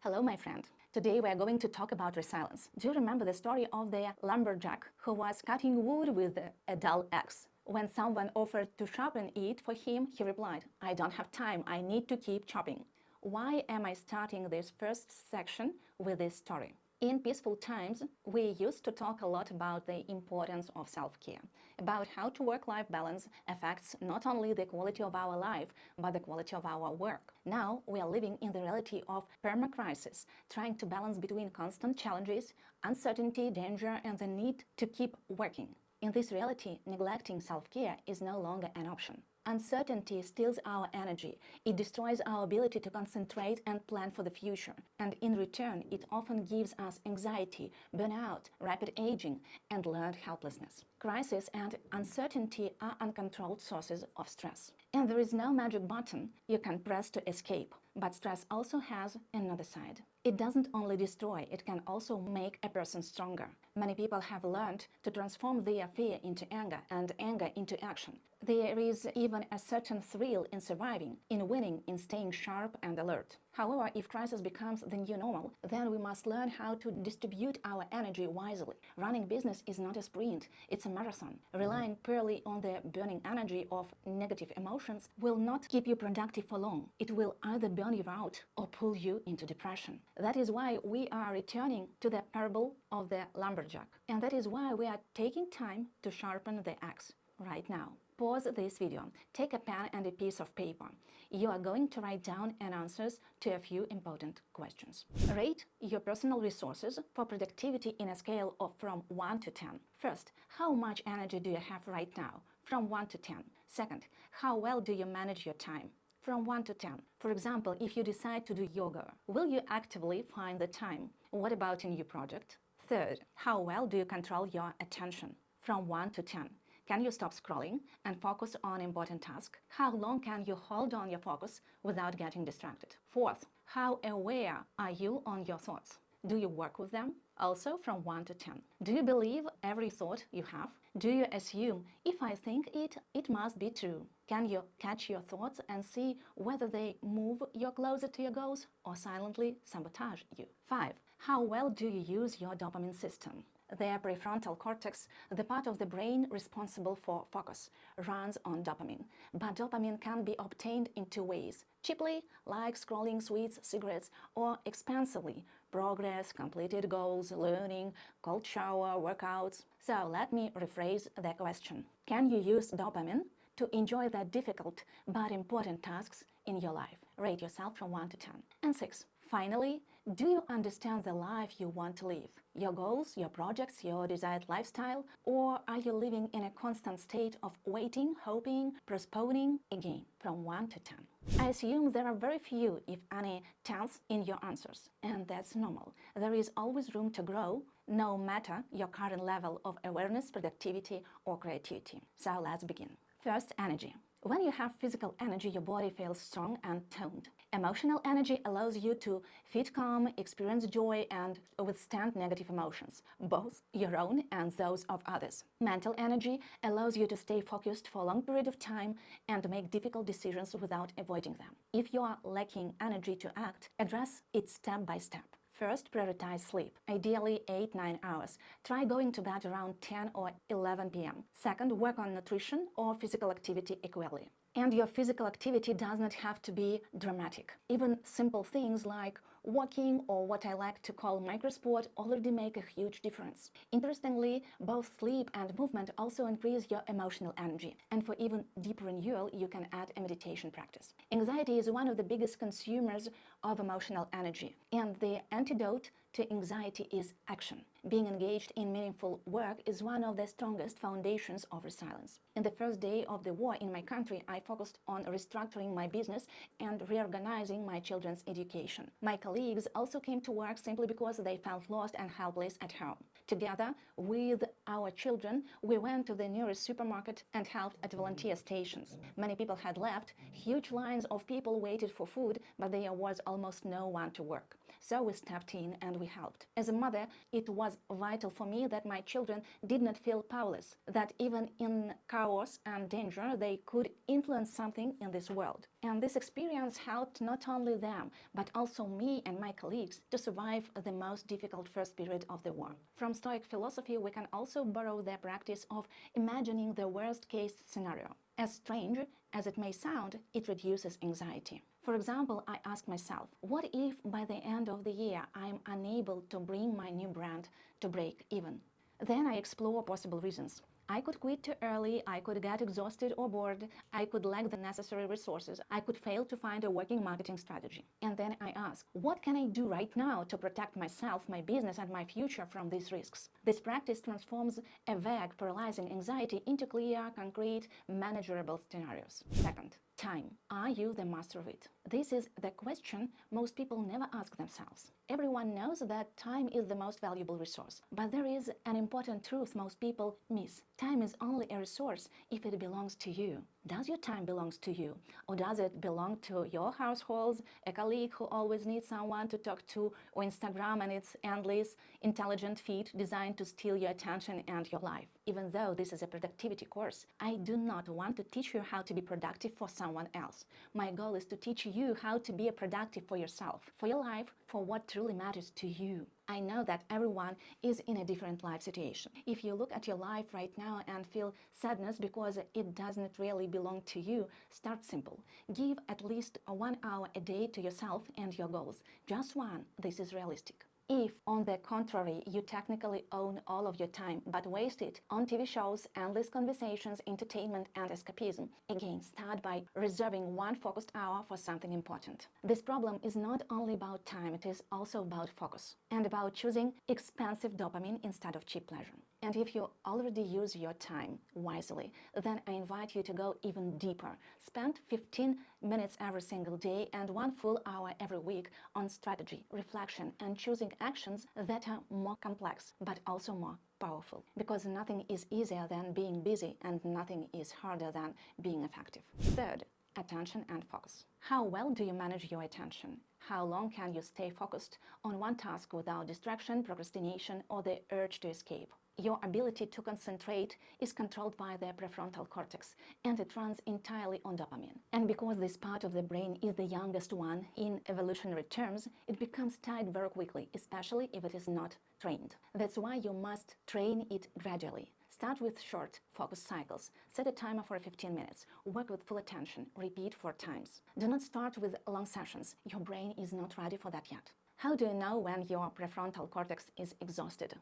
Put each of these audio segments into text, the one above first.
Hello, my friend. Today we are going to talk about resilience. Do you remember the story of the lumberjack who was cutting wood with a dull axe? When someone offered to sharpen it for him, he replied, "I don't have time, I need to keep chopping." Why am I starting this first section with this story? In peaceful times, we used to talk a lot about the importance of self-care, about how to work-life balance affects not only the quality of our life, but the quality of our work. Now, we are living in the reality of perma-crisis, trying to balance between constant challenges, uncertainty, danger, and the need to keep working. In this reality, neglecting self-care is no longer an option. Uncertainty steals our energy. It destroys our ability to concentrate and plan for the future. And in return, it often gives us anxiety, burnout, rapid aging, and learned helplessness. Crisis and uncertainty are uncontrolled sources of stress. And there is no magic button you can press to escape. But stress also has another side. It doesn't only destroy, it can also make a person stronger. Many people have learned to transform their fear into anger and anger into action. There is even a certain thrill in surviving, in winning, in staying sharp and alert. However, if crisis becomes the new normal, then we must learn how to distribute our energy wisely. Running business is not a sprint, it's a marathon. Relying purely on the burning energy of negative emotions will not keep you productive for long. It will either burn you out or pull you into depression. That is why we are returning to the parable of the lumberjack. And that is why we are taking time to sharpen the axe right now. Pause this video, take a pen and a piece of paper. You are going to write down answers to a few important questions. Rate your personal resources for productivity in a scale of from 1 to 10. First, how much energy do you have right now? From 1 to 10. Second, how well do you manage your time? From 1 to 10. For example, if you decide to do yoga, will you actively find the time? What about a new project? Third, how well do you control your attention? From 1 to 10. Can you stop scrolling and focus on important tasks? How long can you hold on your focus without getting distracted? Fourth, how aware are you on your thoughts? Do you work with them? Also from 1 to 10. Do you believe every thought you have? Do you assume, if I think it, it must be true? Can you catch your thoughts and see whether they move you closer to your goals or silently sabotage you? 5. How well do you use your dopamine system? The prefrontal cortex, the part of the brain responsible for focus, runs on dopamine. But dopamine can be obtained in two ways: cheaply, like scrolling sweets, cigarettes, or expensively: progress, completed goals, learning, cold shower, workouts. So let me rephrase the question. Can you use dopamine to enjoy the difficult but important tasks in your life? Rate yourself from 1 to 10. And 6. Finally, do you understand the life you want to live? Your goals, your projects, your desired lifestyle? Or are you living in a constant state of waiting, hoping, postponing? Again, from 1 to 10. I assume there are very few, if any, 10s in your answers. And that's normal. There is always room to grow, no matter your current level of awareness, productivity, or creativity. So let's begin. First, energy. When you have physical energy, your body feels strong and toned. Emotional energy allows you to feel calm, experience joy, and withstand negative emotions, both your own and those of others. Mental energy allows you to stay focused for a long period of time and make difficult decisions without avoiding them. If you are lacking energy to act, address it step by step. First, prioritize sleep, ideally 8-9 hours. Try going to bed around 10 or 11 p.m. Second, work on nutrition or physical activity equally. And your physical activity does not have to be dramatic. Even simple things like walking or what I like to call microsport already make a huge difference. Interestingly, both sleep and movement also increase your emotional energy. And for even deeper renewal, you can add a meditation practice. Anxiety is one of the biggest consumers of emotional energy. And the antidote to anxiety is action. Being engaged in meaningful work is one of the strongest foundations of resilience. In the first day of the war in my country, I focused on restructuring my business and reorganizing my children's education. My colleagues also came to work simply because they felt lost and helpless at home. Together with our children, we went to the nearest supermarket and helped at volunteer stations. Many people had left, huge lines of people waited for food, but there was almost no one to work. So we stepped in and we helped. As a mother, it was vital for me that my children did not feel powerless, that even in chaos and danger, they could influence something in this world. And this experience helped not only them, but also me and my colleagues to survive the most difficult first period of the war. From Stoic philosophy, we can also borrow the practice of imagining the worst-case scenario. As strange as it may sound, it reduces anxiety. For example, I ask myself, what if by the end of the year I'm unable to bring my new brand to break even? Then I explore possible reasons. I could quit too early, I could get exhausted or bored, I could lack the necessary resources, I could fail to find a working marketing strategy. And then I ask, what can I do right now to protect myself, my business, and my future from these risks? This practice transforms a vague, paralyzing anxiety into clear, concrete, manageable scenarios. Second, time. Are you the master of it? This is the question most people never ask themselves. Everyone knows that time is the most valuable resource, but there is an important truth most people miss. Time is only a resource if it belongs to you. Does your time belong to you? Or does it belong to your households, a colleague who always needs someone to talk to, or Instagram and its endless, intelligent feed designed to steal your attention and your life? Even though this is a productivity course, I do not want to teach you how to be productive for someone else. My goal is to teach you how to be productive for yourself, for your life, for what truly matters to you. I know that everyone is in a different life situation. If you look at your life right now and feel sadness because it doesn't really belong to you, start simple. Give at least 1 hour a day to yourself and your goals. Just one. This is realistic. If, on the contrary, you technically own all of your time but waste it on TV shows, endless conversations, entertainment, and escapism, again, start by reserving 1 focused hour for something important. This problem is not only about time, it is also about focus and about choosing expensive dopamine instead of cheap pleasure. And if you already use your time wisely, then I invite you to go even deeper. Spend 15 minutes every single day and 1 full hour every week on strategy, reflection, and choosing actions that are more complex, but also more powerful. Because nothing is easier than being busy and nothing is harder than being effective. Third, attention and focus. How well do you manage your attention? How long can you stay focused on one task without distraction, procrastination, or the urge to escape? Your ability to concentrate is controlled by the prefrontal cortex, and it runs entirely on dopamine. And because this part of the brain is the youngest one in evolutionary terms, it becomes tired very quickly, especially if it is not trained. That's why you must train it gradually. Start with short, focused cycles. Set a timer for 15 minutes. Work with full attention. Repeat 4 times. Do not start with long sessions. Your brain is not ready for that yet. How do you know when your prefrontal cortex is exhausted?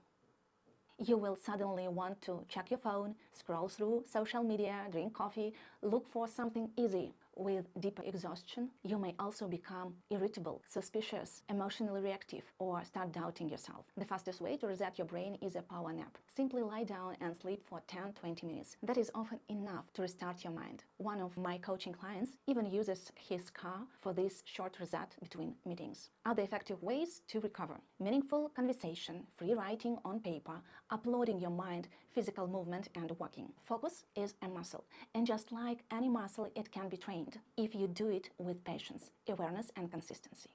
You will suddenly want to check your phone, scroll through social media, drink coffee, look for something easy. With deeper exhaustion, you may also become irritable, suspicious, emotionally reactive, or start doubting yourself. The fastest way to reset your brain is a power nap. Simply lie down and sleep for 10-20 minutes. That is often enough to restart your mind. One of my coaching clients even uses his car for this short reset between meetings. Other effective ways to recover: meaningful conversation, free writing on paper, uploading your mind, physical movement, and walking. Focus is a muscle, and just like any muscle, it can be trained if you do it with patience, awareness, and consistency.